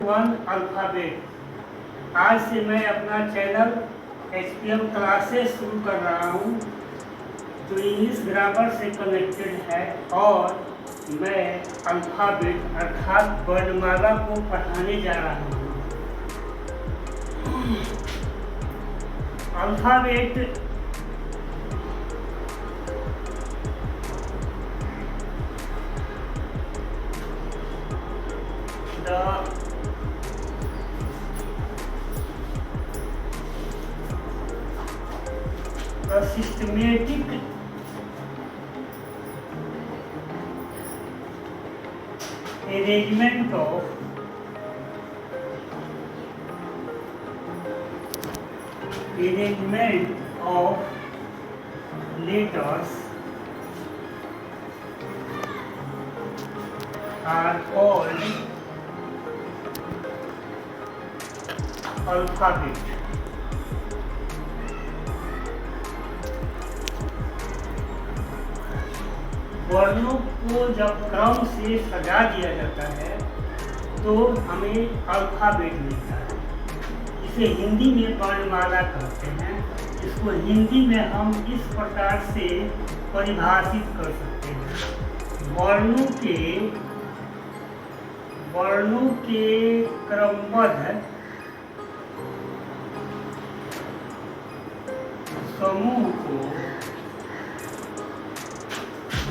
One alphabet. आज से मैं अपना चैनल HPM क्लासेस शुरू कर रहा हूँ जो इंग्लिश ग्रामर से कनेक्टेड है और मैं अल्फ़ाबेट अर्थात वर्णमाला को पढ़ाने जा रहा हूँ। Alphabet the systematic arrangement of letters are called alphabet. वर्णों को जब क्रम से सजा दिया जाता है तो हमें अल्फ़ाबेट मिलता है। इसे हिंदी में वर्णमाला कहते हैं। इसको हिंदी में हम इस प्रकार से परिभाषित कर सकते हैं। वर्णों के क्रमबद्ध समूह को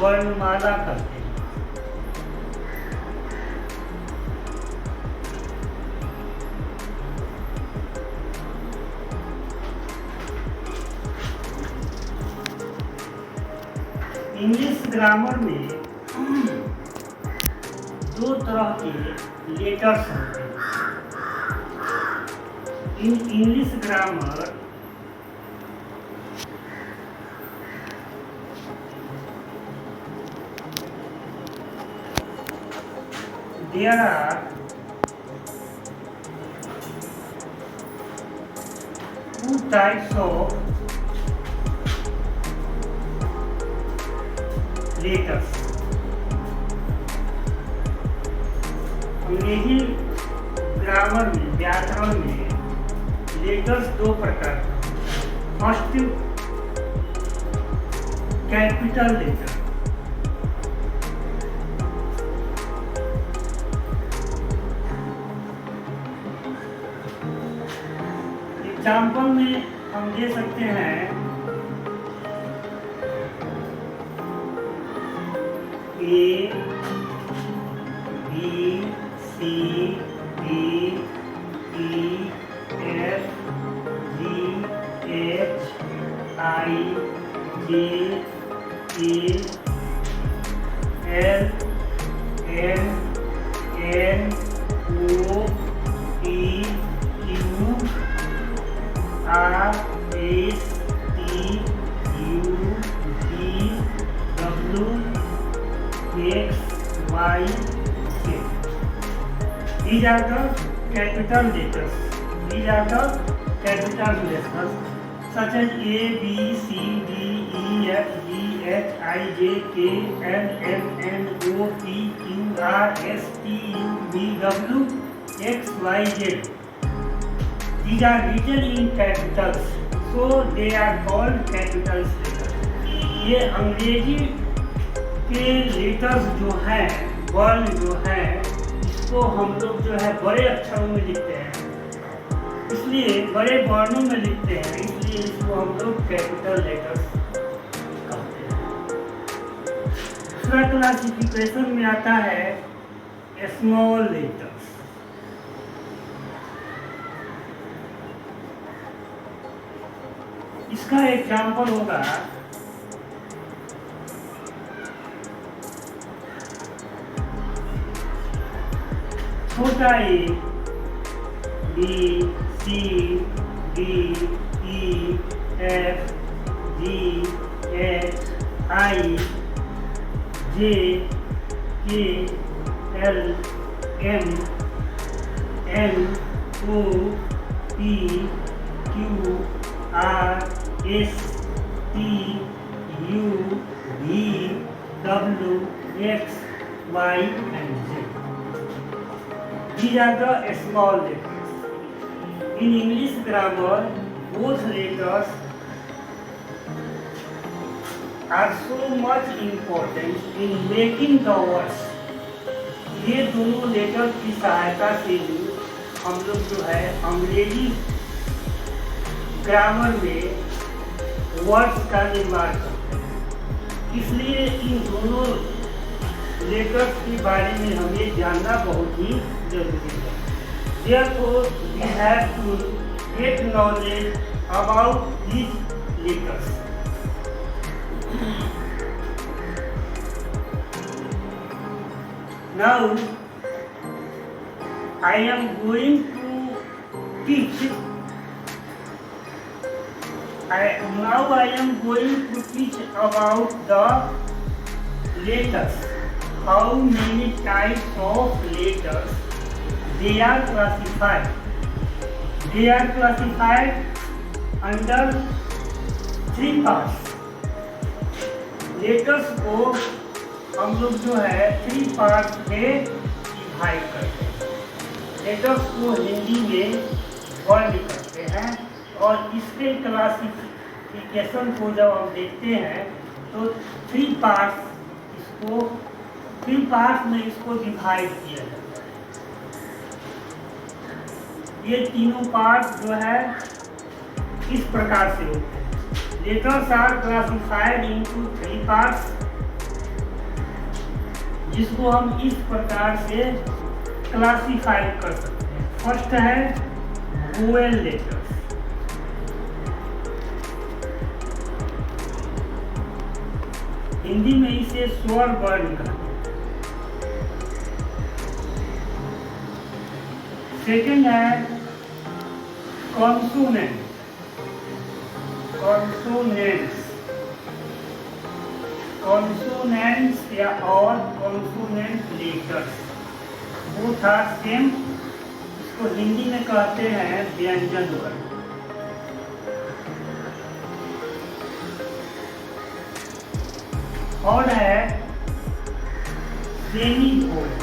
वर्णमाला कहते हैं। इंग्लिश ग्रामर में दो तरह के लेटर्स होते हैं। In English grammar there are two types of letters. अंग्रेजी ग्रामर में व्याकरण में लेटर्स दो प्रकार के। First capital letter. एग्जाम्पल में हम दे सकते हैं A, B, C, D, E, F, G, H, I, J, K, L, M, N, O, P, Q, R, S, T, U, V, W, X, Y, Z. These are the capital letters. These are the capital letters such as A, B, C, D, E, F, G, H, I, J, K, L, M, N, O, P, Q, R, S, T, U, V, W, X, Y, Z. These are written in capitals, so they are called capital letters. ये अंग्रेजी के letters जो हैं, वर्ण जो हैं, इसको हम लोग जो है बड़े अक्षरों में लिखते हैं, इसलिए बड़े वर्णों में लिखते हैं, इसलिए इसको हम लोग कैपिटल लेटर्स कहते हैं। दूसरा क्लासिफिकेशन में आता है स्मॉल लेटर्स। इसका एग्जाम्पल होगा छोटा ए, B, C, D, E, F, G, H, I, J, K, L, M, N, O, P, Q, R, S, T, U, V, W, X, Y and Z. These are the small letters. In English grammar, both letters are so much important in making the words. ये दोनों letter की सहायता से ही हम लोग जो है अंग्रेजी ग्रामर में वर्ड्स का निर्माण करते हैं। इसलिए इन दोनों लेटर्स के बारे में हमें जानना बहुत ही जरूरी है। Therefore, we have to get knowledge about these letters. Now, I am going to teach. I am going to teach about the letters. How many types of letters they are classified? They are classified under 3 parts. Letters को हम लोग जो है 3 part में divide करते हैं। Letters को हिंदी में वर्ण करते हैं और इसके क्लासिफिकेशन को जब हम देखते हैं तो 3 पार्ट्स में इसको डिवाइड किया जाता है। ये तीनों पार्ट जो है इस प्रकार से होते हैं। Letters are classified into 3 parts, जिसको हम इस प्रकार से क्लासिफाई कर सकते हैं। फर्स्ट है वोवेल लेटर्स। हिंदी में इसे स्वर वर्ण कहते हैं। सेकंड है कॉन्सोनेंट। consonants या और consonant letters both are same। इसको हिंदी में कहते हैं व्यंजन वर्ण। और है सेमीकोलन।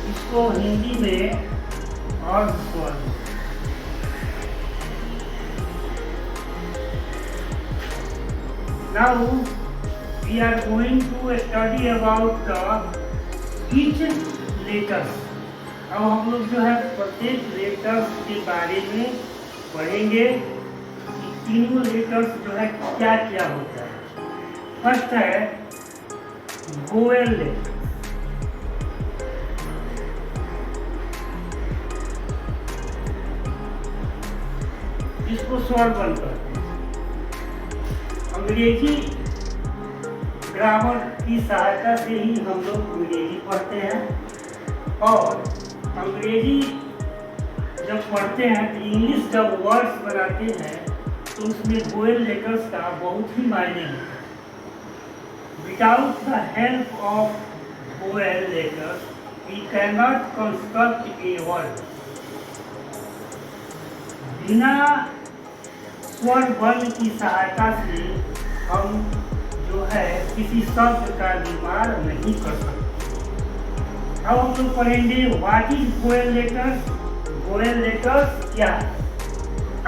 इसको हिंदी में अर्धस्वर। Now we are going to study about each letters। अब हम लोग जो है प्रत्येक लेटर्स के बारे में पढ़ेंगे कि तीनों लेटर्स जो है क्या क्या होता है। फर्स्ट है वोवेल लेटर। इसको स्वर वर्ण कहते हैं। अंग्रेजी ग्रामर की सहायता से ही हम लोग अंग्रेजी पढ़ते हैं और अंग्रेजी जब पढ़ते हैं तो इंग्लिश जब वर्ड्स बनाते हैं तो उसमें वोवेल लेटर्स का बहुत ही मायने होता है। Without the help of vowel letters we can not construct a word. बिना स्वर वर्ण की सहायता से हम जो है किसी शब्द का निर्माण नहीं कर सकते। अब हम लोग पढ़ेंगे what is vowel letters. Vowel letters क्या है,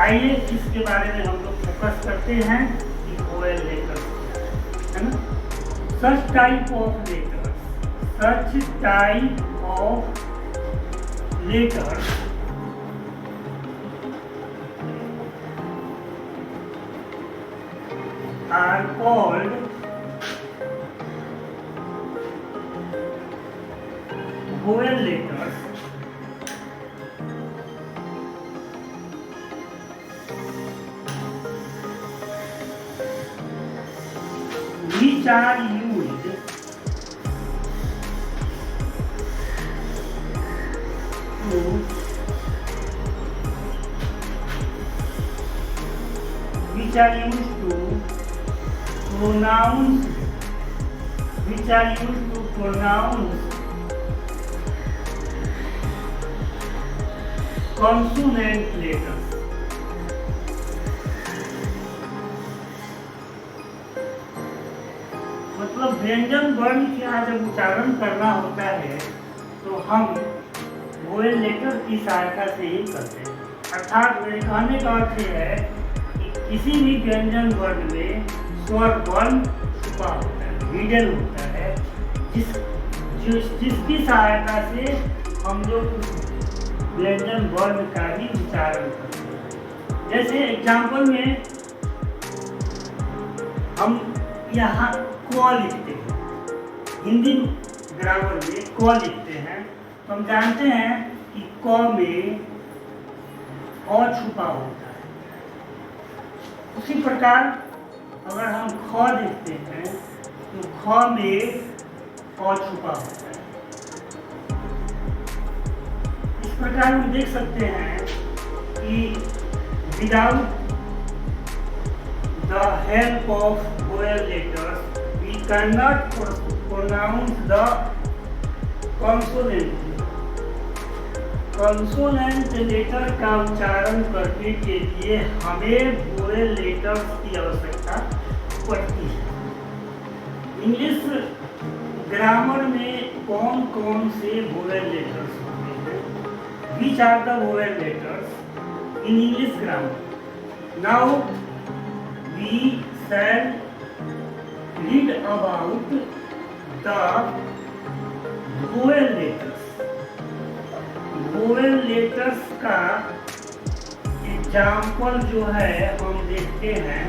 आइए इसके बारे में हम लोग फोकस करते हैं कि वोवेल लेटर्स है ना। Such type of letters are called vowel letters which are used to pronounce consonant letters। मतलब व्यंजन वर्ण का जब उच्चारण करना होता है तो हम वोवेल लेटर की सहायता से ही करते हैं। अर्थात मेरे कहने का अर्थ है कि किसी भी व्यंजन वर्ण में स्वर वर्ण छुपा होता है, हिडन होता है, जिसकी सहायता से हम लोग उस व्यंजन वर्ण का ही उच्चारण करते हैं। जैसे एग्जाम्पल में हम यहाँ क लिखते हैं, हिंदी ग्रामर में क लिखते हैं, तो हम जानते हैं कि क में अ छुपा होता है। उसी प्रकार अगर हम ख लिखते हैं तो ख में अ छुपा होता है। इस प्रकार हम देख सकते हैं कि without the help of vowel letters, we cannot pronounce the consonant. Consonant letter का उच्चारण करने के लिए हमें वोवेल लेटर्स की आवश्यकता पड़ती है। इंग्लिश ग्रामर में कौन कौन से वोवेल लेटर्स होते हैं? Which are the vowel letters in English grammar? Now we shall read about the vowel letters. Vowel letters का एग्जाम्पल जो है हम देखते हैं।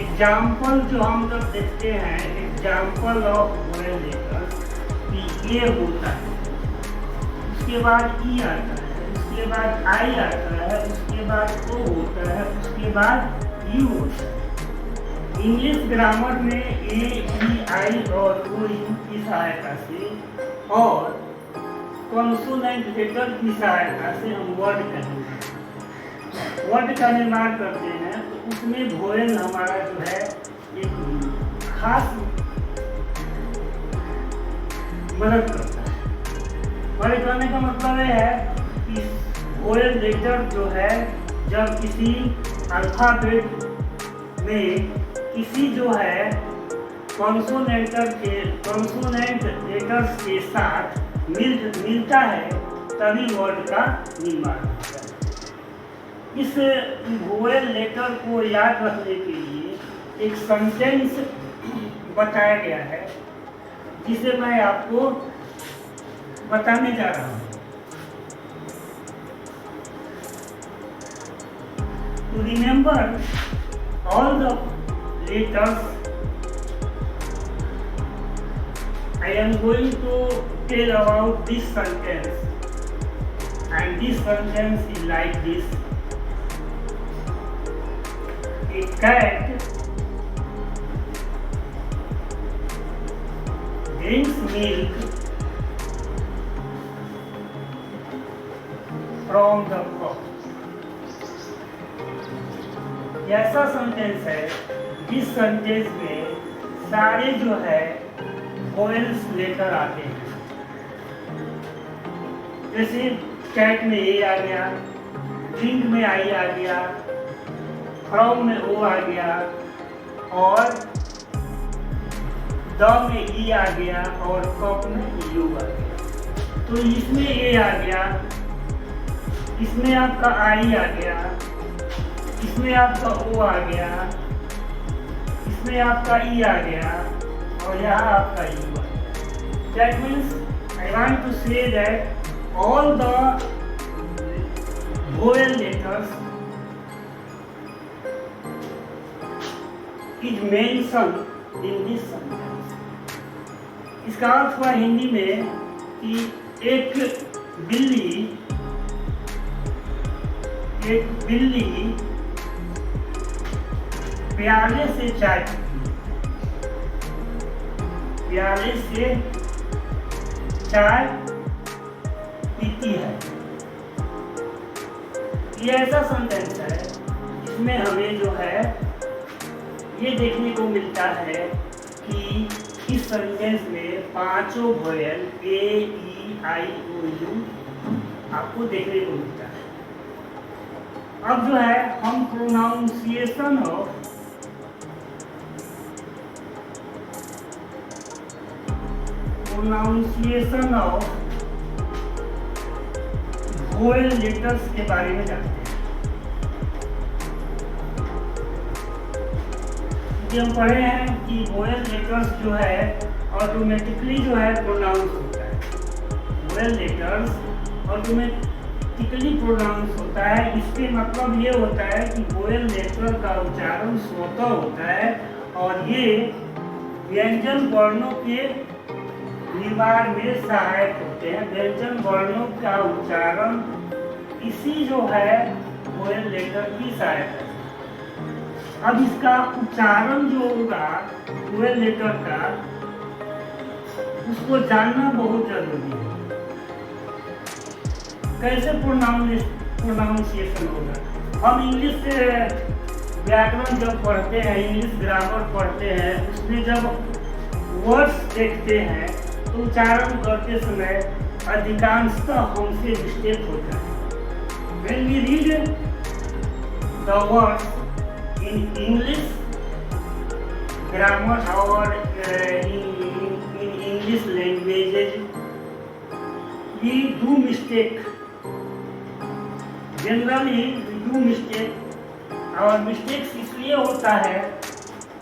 एग्जाम्पल जो हम लोग देखते हैं, एग्जाम्पल ऑफ वोवेल लेटर्स, ये होता है, उसके बाद ई आता है, उसके बाद आई आता है, उसके बाद ओ होता है, उसके बाद यू होता है। इंग्लिश ग्रामर में ए, ई, आई और ओ, यू की सहायता से और कॉन्सोनेंट लेटर की सहायता से हम वर्ड कहेंगे। वर्ड का निर्माण करते हैं तो उसमें वोवेल हमारा जो है एक खास मदद करता है। हमारे कहने का मतलब ये है कि वोवेल लेटर जो है जब किसी अल्फाबेट में किसी जो है कॉन्सोनेंट लेटर्स के साथ मिलता है तभी वर्ड का निर्माण होता है। इस वोवेल लेटर को याद रखने के लिए एक सेंटेंस बताया गया है जिसे मैं आपको बताने जा रहा हूँ। To remember all the letters, I am going to tell about this sentence, and this sentence is like this. A cat drinks milk from the cup. ऐसा सेंटेंस है जिस सेंटेंस में सारे जो है वोवेल्स लेकर आते हैं। जैसे कैट में ए आ गया, ड्रिंक में आई आ गया, फ्रॉम में ओ आ गया और द में ई आ गया और कप में यू आ गया। तो इसमें ए आ गया, इसमें आपका आई आ गया, इसमें आपका ओ आ गया, इसमें आपका ई आ गया और यहाँ आपका यू आ गया। That means I want to say that all the vowel letters is mentioned in this sentence. इसका अर्थ हुआ हिंदी में कि एक बिल्ली प्याले से चाय पीती है। ये ऐसा सेंटेंस है जिसमें हमें जो है ये देखने को मिलता है कि इस सेंटेंस में पांचों vowel A, E, I, O, you आपको देखने को मिलता है। अब जो है हम pronunciation of pronunciation of vowel letters के बारे में जानते हैं। हम पढ़े हैं कि वोवेल लेटर्स जो है ऑटोमेटिकली जो है प्रोनाउंस होता है। वोवेल लेटर्स ऑटोमेटिकली प्रोनाउंस होता है। इसके मतलब ये होता है कि वोवेल लेटर का उच्चारण स्वतः होता है और ये व्यंजन वर्णों के निर्माण में सहायक होते हैं। व्यंजन वर्णों का उच्चारण इसी जो है वोवेल लेटर की सहायता से। अब इसका उच्चारण जो होगा वोवेल लेटर का, उसको जानना बहुत जरूरी है। कैसे प्रोनाउंसिएशन होगा। हम इंग्लिश से व्याकरण जब पढ़ते हैं, इंग्लिश ग्रामर पढ़ते हैं, उसमें जब वर्ड्स देखते हैं तो उच्चारण करते समय अधिकांशतः हमसे मिस्टेक होता है। When we read the words in English grammar or in English languages, we do mistake. Generally we do mistake. और मिस्टेक्स इसलिए होता है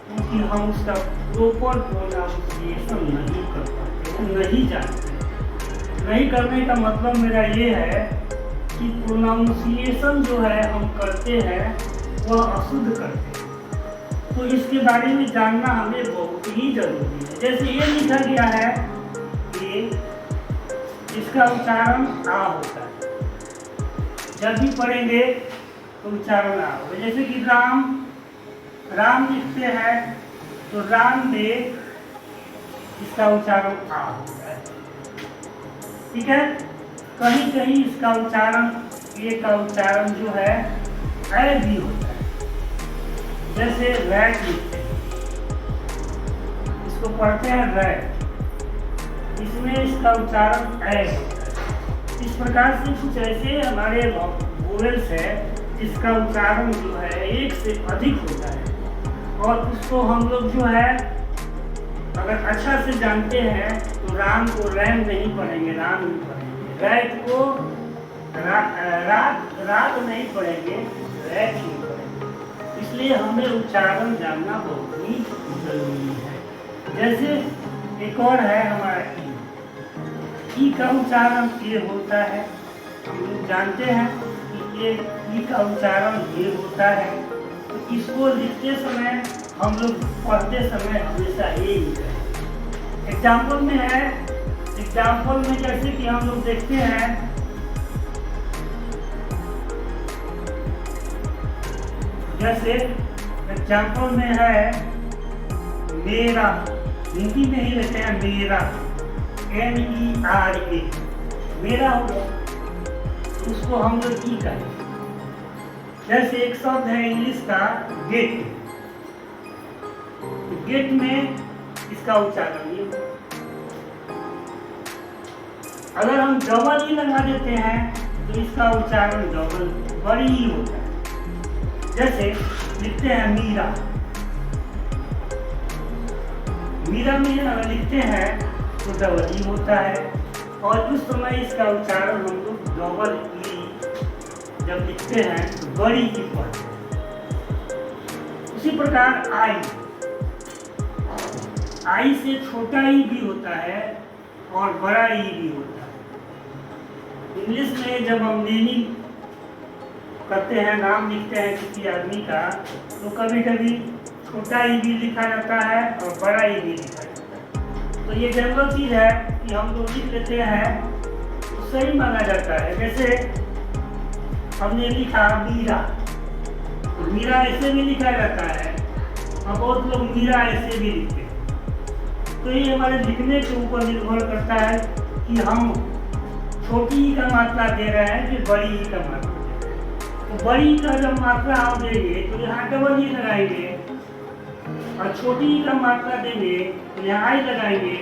क्योंकि हम उसका प्रॉपर प्रोनाउंसिएशन नहीं कर पाते, हम नहीं जानते। नहीं करने का मतलब मेरा ये है कि प्रोनाउंसिएशन जो है हम करते हैं वह अशुद्ध करते हैं। तो इसके बारे में जानना हमें बहुत ही जरूरी है। जैसे ये लिखा गया है कि इसका उच्चारण आ होता है, जब भी पढ़ेंगे तो उच्चारण आ होगा। जैसे कि राम, राम लिखते हैं तो राम में इसका उच्चारण आ होता है, ठीक है। कहीं कहीं इसका उच्चारण, ये का उच्चारण जो है ऐ भी होता है। जैसे रैट लिखते हैं, इसको पढ़ते हैं रैट, इसमें इसका उच्चारण ऐ होता है। इस प्रकार से कुछ ऐसे हमारे वोवेल्स है जिसका उच्चारण जो है एक से अधिक होता है और उसको हम लोग जो है अगर अच्छा से जानते हैं तो राम को रैम नहीं पढ़ेंगे, राम नहीं पढ़ेंगे। रैट को रात नहीं पढ़ेंगे, रैट ही पढ़ेंगे। इसलिए हमें उच्चारण जानना बहुत ही जरूरी है। जैसे एक और है हमारा ई का उच्चारण ये होता है। हम लोग जानते हैं कि ये ई का उच्चारण ये होता है, तो इसको लिखते समय हम लोग पढ़ते समय हमेशा ये लिखें। एग्जाम्पल में है, एग्जाम्पल में जैसे कि हम लोग देखते हैं जैसे एग्जाम्पल में है मेरा, हिंदी में ही रहते हैं मेरा, MERA, मेरा हो गया, उसको हम लोग ई कहें। जैसे एक शब्द है इंग्लिश का गेट, गेट में इसका उच्चारण ये होगा। अगर हम डबल ई लगा देते हैं तो इसका उच्चारण डबल बड़ी ही होता है। जैसे लिखते हैं मीरा, मीरा में अगर लिखते हैं तो डबल ई होता है और उस समय इसका उच्चारण हम लोग डबल ई जब लिखते हैं तो बड़ी ई पढ़ते हैं। उसी प्रकार आई, आई से छोटा ई भी होता है और बड़ा ई भी होता है। इंग्लिश में जब हम नेमिंग करते हैं, नाम लिखते हैं किसी आदमी का, तो कभी कभी छोटा ई भी लिखा जाता है और बड़ा ई भी लिखा जाता है। तो ये जनरल चीज़ है कि हम लोग लिख लेते हैं तो सही माना जाता है। जैसे हमने लिखा मीरा, तो मीरा ऐसे भी लिखा जाता है और बहुत लोग मीरा ऐसे भी लिखते हैं। तो ये हमारे लिखने के ऊपर निर्भर करता है कि हम छोटी ई का मात्रा दे रहे हैं कि बड़ी ई का मात्रा दे रहे हैं। तो बड़ी ई का जब मात्रा हम देंगे तो यहाँ डबल ई लगाएंगे और छोटी ई का मात्रा देंगे तो यहाँ आई लगाएंगे।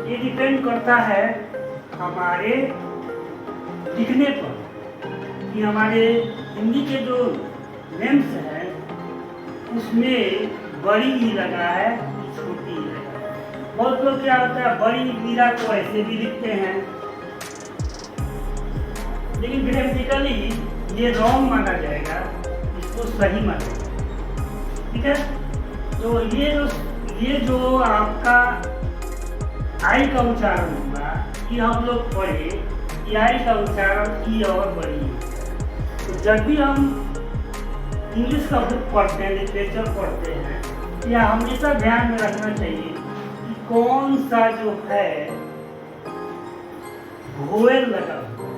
ये डिपेंड करता है हमारे लिखने पर कि हमारे हिंदी के जो नेम्स हैं उसमें बड़ी ई लगा है कि छोटी ई लगा है। बहुत लोग क्या होता है बड़ी मीरा को ऐसे भी लिखते हैं, लेकिन ग्रामेटिकली ये रॉन्ग माना जाएगा, इसको सही माना जाएगा। ठीक है, तो ये जो आपका आई का उच्चारण होगा, ये हम लोग पढ़े कि आई का उच्चारण ई और बड़ी है। तो जब भी हम इंग्लिश का बुक पढ़ते हैं, लिटरेचर पढ़ते हैं, या हमेशा ध्यान में रखना चाहिए कि कौन सा जो है वोवेल लगा हुआ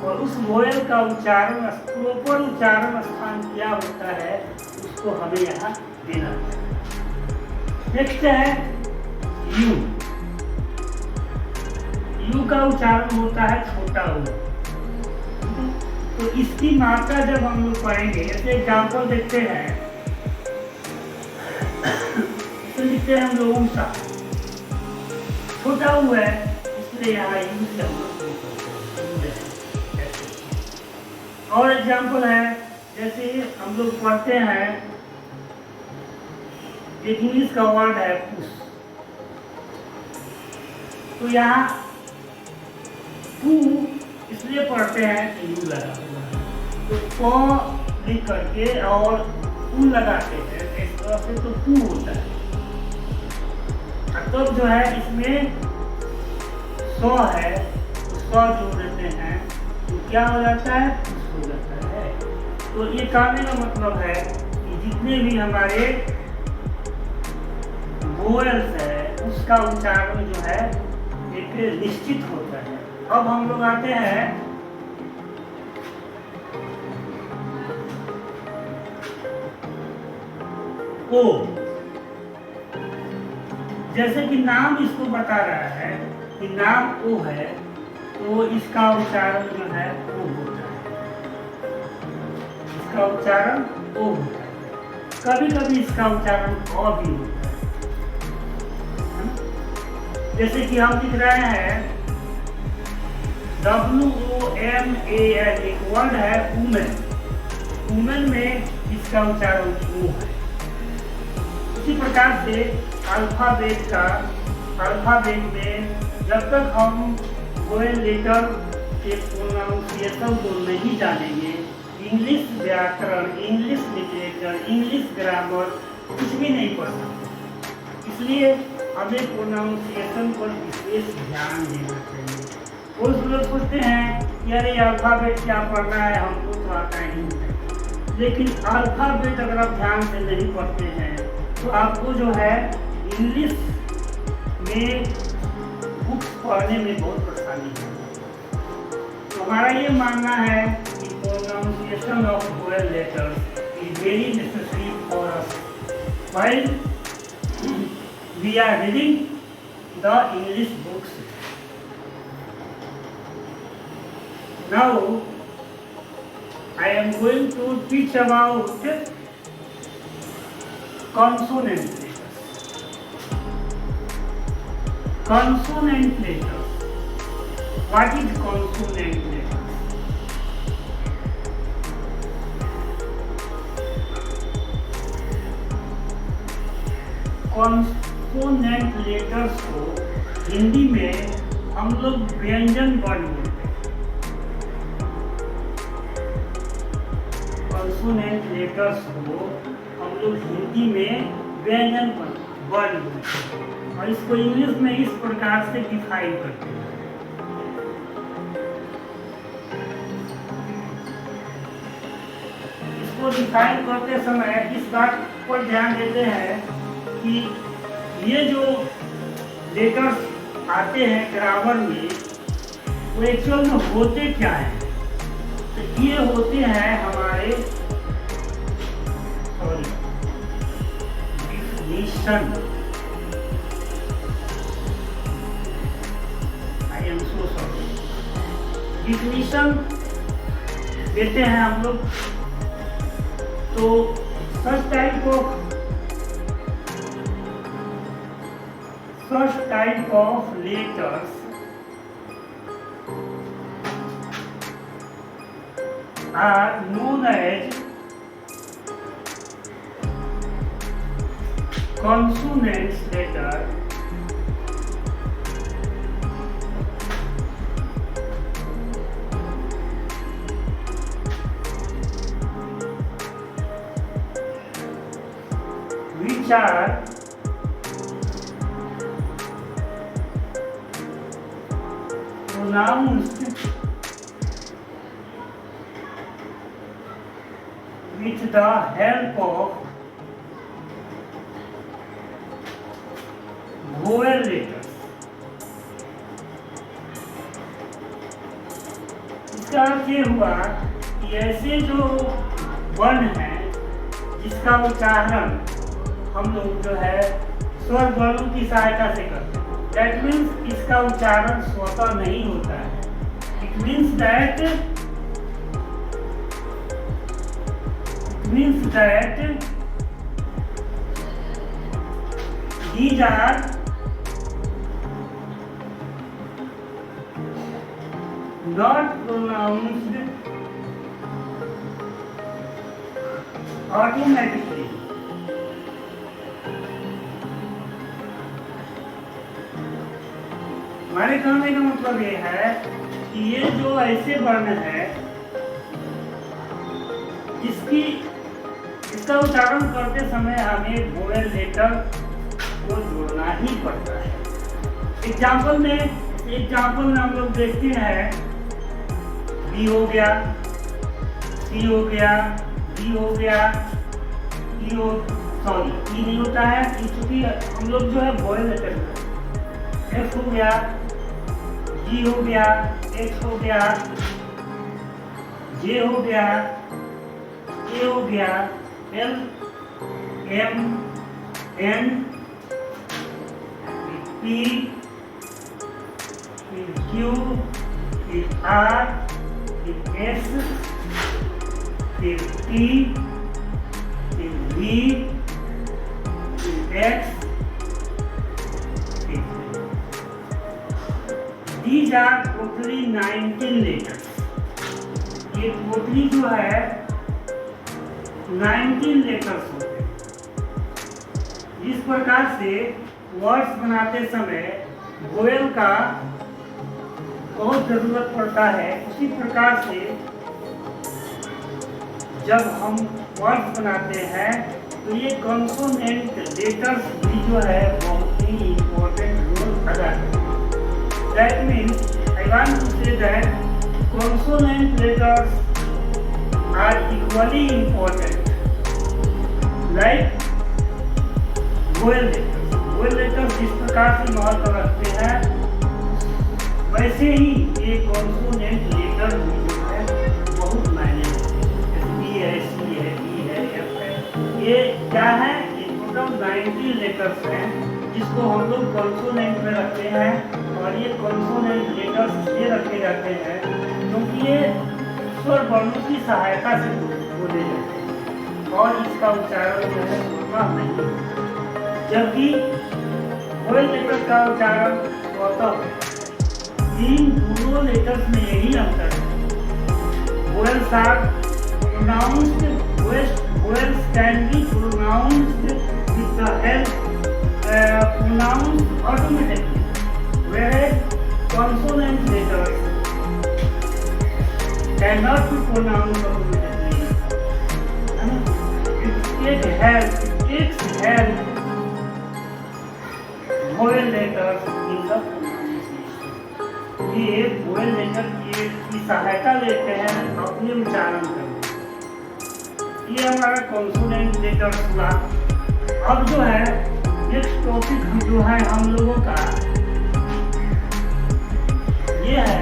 और उस वोवेल का उच्चारण प्रॉपर उच्चारण स्थान क्या होता है उसको हमें यहाँ देना है। नेक्स्ट है यू। यू का उच्चारण होता है छोटा ऊ। तो इसकी मात्रा जब हम लोग पढ़ेंगे, जैसे एग्जाम्पल देखते हैं, तो लिखते हैं हम लोग ऊषा, छोटा ऊ है इसलिए यहाँ यू से हम लोग। और एग्जाम्पल है, जैसे हम लोग पढ़ते हैं एक इंग्लिश का वर्ड है पुश, तो यहाँ पू इसलिए पढ़ते हैं कि यू लगा हुआ है, तो प लिख करके और पू लगाते हैं इस तरह से, तो पू होता है। तो जो है इसमें सौ है, तो सौ जोड़ देते हैं तो क्या हो जाता है, पुश हो जाता है। तो ये कहने का मतलब है कि जितने भी हमारे वोवेल्स है उसका उच्चारण जो है एक निश्चित होता है। अब हम लोग आते हैं ओ। जैसे कि नाम इसको बता रहा है कि नाम ओ है, तो इसका उच्चारण जो है ओ होता है, इसका उच्चारण ओ होता है। कभी कभी इसका उच्चारण अ भी होता है। जैसे कि हम लिख रहे हैं WOMAN, एक वर्ड है वुमेन, वुमेन में इसका उच्चारण ओ है। इसी प्रकार से अल्फाबेट में जब तक हम वोवेल लेटर के प्रोनाउंसिएशन को नहीं जानेंगे, इंग्लिश व्याकरण, इंग्लिश लिटरेचर, इंग्लिश ग्रामर कुछ भी नहीं पढ़ सकते। इसलिए हमें प्रोनाउंसिएशन पर विशेष ध्यान देना चाहिए। कुछ लोग सोचते हैं कि अरे अल्फाबेट क्या पढ़ना है, हमको तो आता ही नहीं। लेकिन अल्फाबेट अगर आप ध्यान से नहीं पढ़ते हैं तो आपको जो है इंग्लिश में बुक्स पढ़ने में बहुत परेशानी है। तो हमारा ये मानना है कि pronunciation of vowel letters is very necessary for us while we are reading the English books. Now I am going to teach about consonant letters. Consonant letters. What is consonant letters? Consonant letters को हिंदी में हम लोग व्यंजन वर्ण बोलते हैं। Consonant letters को हम लोग हिंदी में व्यंजन वर्ण बोलते हैं और इसको इंग्लिश में इस प्रकार से डिफाइन करते हैं। इसको डिफाइन करते समय इस बात पर ध्यान देते हैं कि ये जो लेटर्स आते हैं ग्रामर में वो एक्चुअल में होते क्या हैं। तो ये होते हैं हमारे definition. I am so sorry. Definition देते हैं हम लोग। तो such type of letters are known as consonant letter उच्चार pronounced with the help of vowel letters। इसका अर्थ ये हुआ कि ऐसे जो वर्ण हैं जिसका उच्चारण हम लोग जो है स्वर वर्णों की सहायता से करते हैं। That means इसका उच्चारण स्वतः नहीं होता है। It means that these are not pronounced automatically। हमारे कहने का मतलब ये है कि ये जो ऐसे वर्ण है इसका उच्चारण करते समय हमें वोवेल लेटर को जोड़ना ही पड़ता है। एग्जाम्पल में हम लोग देखते हैं बी हो गया, सी हो गया, डी हो गया, ई नहीं होता है क्योंकि हम लोग जो है वोवेल लेटर, एफ हो गया, जी हो गया, एच हो गया, जे हो गया, ए हो गया, L, M, N, P, Q, R, S, T, V, X. These are totally 19 letters। ये टोटली जो है 19 लेटर्स होते हैं। इस प्रकार से वर्ड्स बनाते समय वोवेल का बहुत जरूरत पड़ता है। उसी प्रकार से जब हम वर्ड्स बनाते हैं तो ये कॉन्सोनेंट लेटर्स भी जो है बहुत ही इम्पोर्टेंट रोल अदा करते हैं। That means I want to say that consonant letters are equally important like vowel letters। vowel letters जिस प्रकार से महत्व रखते हैं वैसे ही ये consonant letters भी जो है बहुत मायने रखते हैं। बी है, सी है, ई है, एफ है। ये क्या है? ये टोटल 19 लेटर्स हैं जिसको हम लोग कॉन्सोनेंट में रखते हैं। और ये कॉन्सोनेंट लेटर्स इसलिए रखे जाते हैं क्योंकि ये स्वर वर्णों की सहायता से बोले जाते हैं और इसका उच्चारण जो है स्वतः नहीं, जबकि वोवेल लेटर का उच्चारण स्वतः। इन दोनों लेटर्स में यही अंतर है। Vowels are pronounced, vowels can be pronounced with the help pronounced automatically, whereas consonant letters cannot be pronounced automatically। It takes help vowel letters in the pronunciation। ये vowel letter की सहायता लेते हैं अपने उच्चारण करने। ये हमारा consonant letters हुआ। अब जो है नेक्स्ट टॉपिक जो है हम लोगों का ये है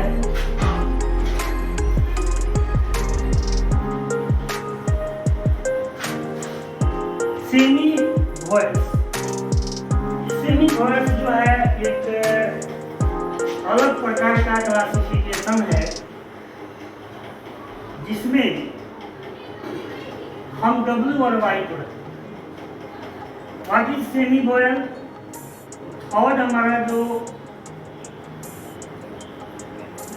सेमी वॉइस। सेमी वॉइस जो है एक अलग प्रकार का क्लासिफिकेशन है जिसमें हम W और Y को रखते हैं। What is semi vowel? और हमारा जो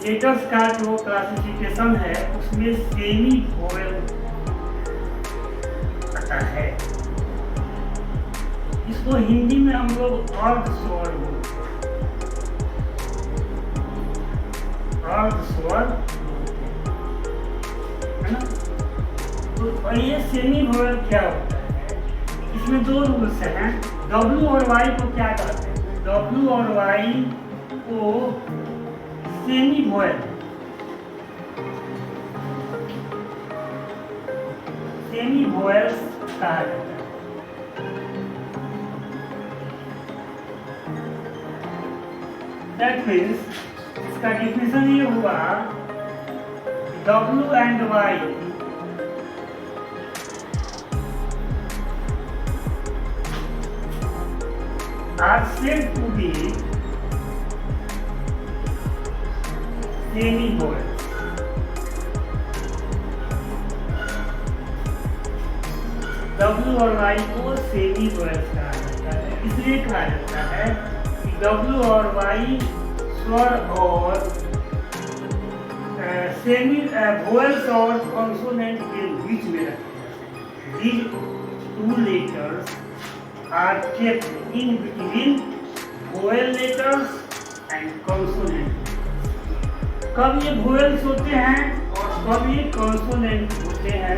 लेटर्स का जो क्लासिफिकेशन है उसमें सेमी वोवेल आता है। इसको हिंदी में हम लोग अर्ध स्वर बोलते हैं, अर्ध स्वर है ना। तो ये सेमी वोवेल क्या होता है? इसमें दो रूल्स हैं। W और Y को क्या कहते हैं? W और Y को सेमी वोएल, सेमी वोएल्स कहा जाता है। दैट मीन्स इसका डिफिनेशन ये हुआ, W and Y are said to be semi-vowels. W और Y को सेमी वोएल्स कहा जाता है। इसलिए कहा जाता है कि W और Y स्वर और सेमी वोएल्स और कॉन्सोनेंट के बीच में रखते हैं। These two letters are kept in between vowel letters and consonant। कब ये वोएल्स होते हैं और कब ये कॉन्सोनेंट होते हैं।